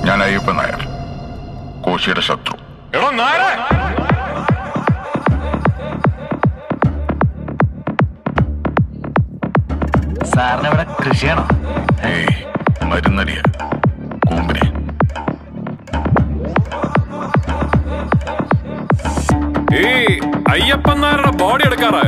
ഞാൻ അയ്യപ്പൻ നായർ, കോശിയുടെ ശത്രു. എടോ നായരെ, സാറിന് ഇവിടെ കൃഷിയാണോ? ഏയ്, മരുന്നടിയ കൂമ്പിനെ. ഈ അയ്യപ്പൻ നായരുടെ ബോഡി എടുക്കാറായോ?